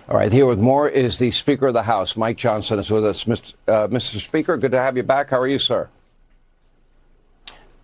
All right, here with more is the Speaker of the House. Mike Johnson is with us. Mr. Speaker, good to have you back. How are you, sir?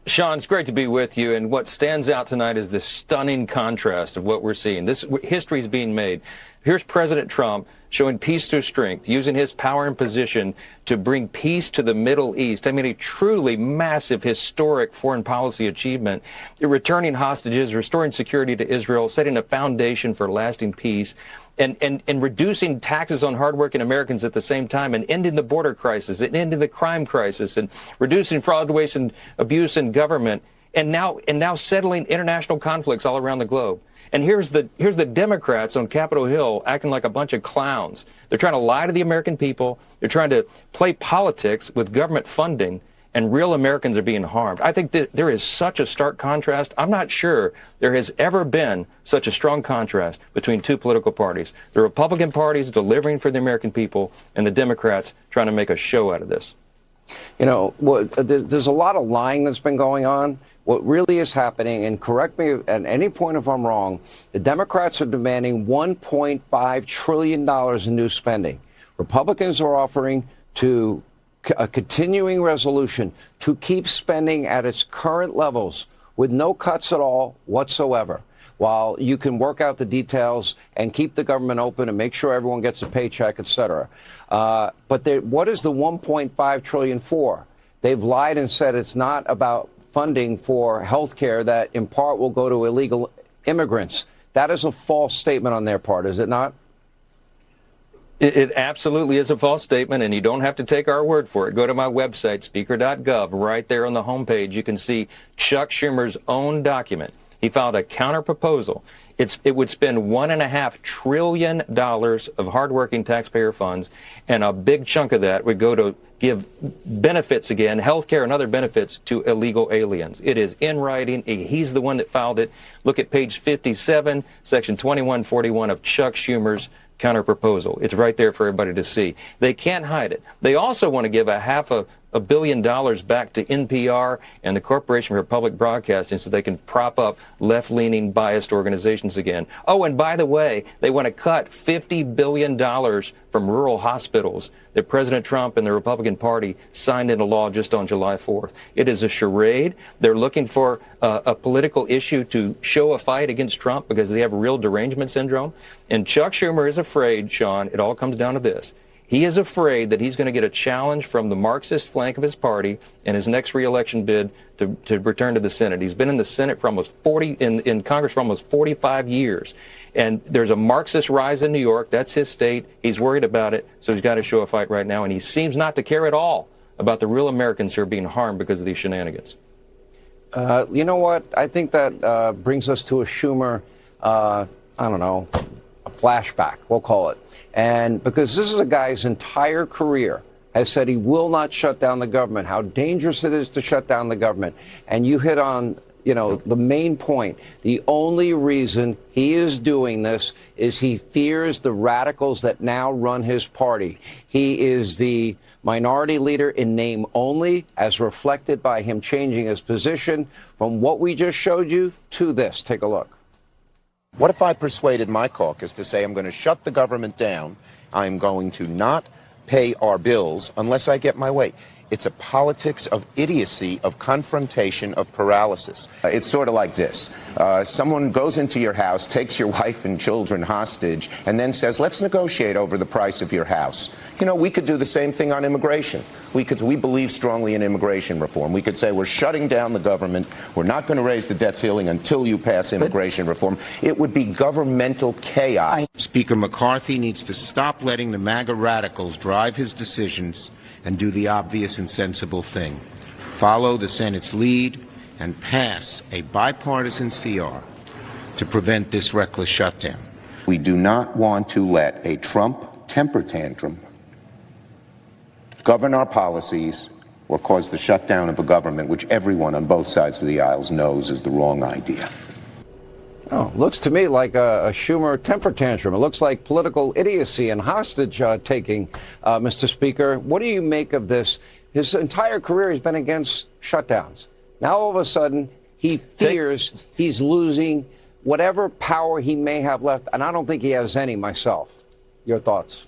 Sean, it's great to be with you. And what stands out tonight is this stunning contrast of what we're seeing. This history is being made. Here's President Trump showing peace through strength, using his power and position to bring peace to the Middle East. I mean, a truly massive, historic foreign policy achievement, returning hostages, restoring security to Israel, setting a foundation for lasting peace, and reducing taxes on hardworking Americans at the same time, and ending the border crisis, and ending the crime crisis, and reducing fraud, waste, and abuse in government, and now settling international conflicts all around the globe. And here's the Democrats on Capitol Hill acting like a bunch of clowns. They're trying to lie to the American people. They're trying to play politics with government funding, and real Americans are being harmed. I think that there is such a stark contrast. I'm not sure there has ever been such a strong contrast between two political parties. The Republican Party is delivering for the American people, and the Democrats trying to make a show out of this. You know, there's a lot of lying that's been going on. What really is happening, and correct me at any point if I'm wrong, the Democrats are demanding $1.5 trillion in new spending. Republicans are offering to a continuing resolution to keep spending at its current levels with no cuts at all whatsoever, while you can work out the details and keep the government open and make sure everyone gets a paycheck, et cetera. But what is the $1.5 trillion for? They've lied and said it's not about funding for health care that in part will go to illegal immigrants. That is a false statement on their part, is it not? It absolutely is a false statement, and you don't have to take our word for it. Go to my website, speaker.gov. Right there on the homepage, you can see Chuck Schumer's own document. He filed a counter proposal. It would spend $1.5 trillion of hardworking taxpayer funds, and a big chunk of that would go to give benefits again, health care and other benefits to illegal aliens. It is in writing. He's the one that filed it. Look at page 57, section 2141 of Chuck Schumer's counter proposal. It's right there for everybody to see. They can't hide it. They also want to give $500 million back to NPR and the Corporation for Public Broadcasting so they can prop up left-leaning biased organizations again. Oh, and by the way, they want to cut $50 billion from rural hospitals that President Trump and the Republican Party signed into law just on July 4th. It is a charade. They're looking for a political issue to show a fight against Trump because they have real derangement syndrome. And Chuck Schumer is afraid, Sean, it all comes down to this. He is afraid that he's going to get a challenge from the Marxist flank of his party in his next reelection bid to return to the Senate. He's been in the Senate for almost in Congress for almost 45 years. And there's a Marxist rise in New York. That's his state. He's worried about it. So he's got to show a fight right now. And he seems not to care at all about the real Americans who are being harmed because of these shenanigans. You know what? I think that brings us to a Schumer, I don't know, a flashback, we'll call it. And because this is a guy's entire career has said he will not shut down the government, how dangerous it is to shut down the government. And you hit on, you know, the main point. The only reason he is doing this is he fears the radicals that now run his party. He is the minority leader in name only, as reflected by him changing his position from what we just showed you to this. Take a look. What if I persuaded my caucus to say I'm going to shut the government down, I'm going to not pay our bills unless I get my way? It's a politics of idiocy, of confrontation, of paralysis. It's sort of like this. Someone goes into your house, takes your wife and children hostage, and then says, let's negotiate over the price of your house. You know, we could do the same thing on immigration. We believe strongly in immigration reform. We could say we're shutting down the government. We're not going to raise the debt ceiling until you pass immigration reform. It would be governmental chaos. Speaker McCarthy needs to stop letting the MAGA radicals drive his decisions and do the obvious and sensible thing. Follow the Senate's lead and pass a bipartisan CR to prevent this reckless shutdown. We do not want to let a Trump temper tantrum govern our policies or cause the shutdown of a government which everyone on both sides of the aisles knows is the wrong idea. Oh, looks to me like a Schumer temper tantrum. It looks like political idiocy and hostage taking, Mr. Speaker. What do you make of this? His entire career has been against shutdowns. Now, all of a sudden, he fears he's losing whatever power he may have left, and I don't think he has any myself. Your thoughts?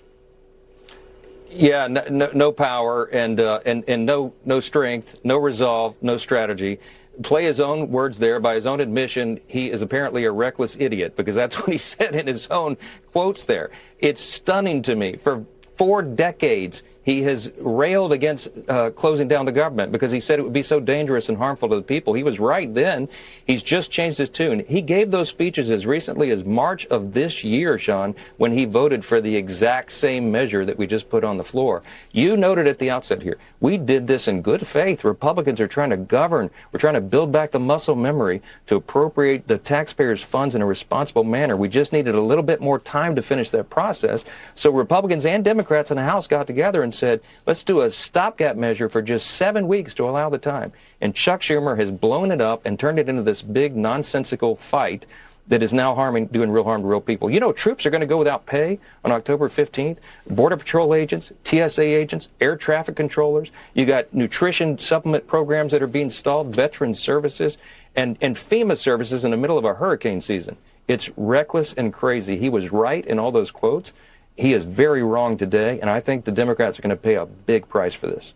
Yeah, no power and no strength, no resolve, no strategy. Play his own words there. By his own admission, he is apparently a reckless idiot, because that's what he said in his own quotes there. It's stunning to me. For 4 decades, he has railed against closing down the government because he said it would be so dangerous and harmful to the people. He was right then. He's just changed his tune. He gave those speeches as recently as March of this year, Sean, when he voted for the exact same measure that we just put on the floor. You noted at the outset here, we did this in good faith. Republicans are trying to govern. We're trying to build back the muscle memory to appropriate the taxpayers' funds in a responsible manner. We just needed a little bit more time to finish that process. So Republicans and Democrats in the House got together and said, let's do a stopgap measure for just 7 weeks to allow the time. And Chuck Schumer has blown it up and turned it into this big nonsensical fight that is now doing real harm to real people. You know, troops are going to go without pay on October 15th. Border Patrol agents, TSA agents, air traffic controllers. You got nutrition supplement programs that are being stalled, veteran services, and FEMA services in the middle of a hurricane season. It's reckless and crazy. He was right in all those quotes. He is very wrong today, and I think the Democrats are going to pay a big price for this.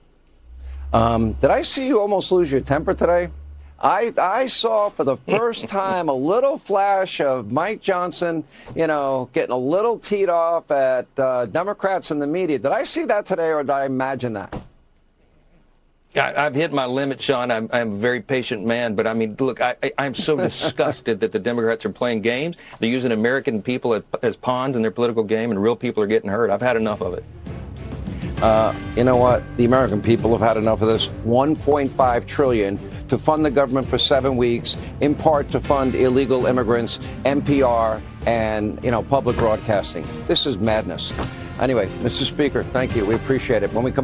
Did I see you almost lose your temper today? I saw for the first time a little flash of Mike Johnson, you know, getting a little teed off at Democrats in the media. Did I see that today, or did I imagine that? I've hit my limit, Sean. I'm a very patient man, but I mean, look, I'm so disgusted that the Democrats are playing games. They're using American people as pawns in their political game, and real people are getting hurt. I've had enough of it. You know what? The American people have had enough of this. $1.5 trillion to fund the government for 7 weeks, in part to fund illegal immigrants, NPR, and, you know, public broadcasting. This is madness. Anyway, Mr. Speaker, thank you. We appreciate it. When we come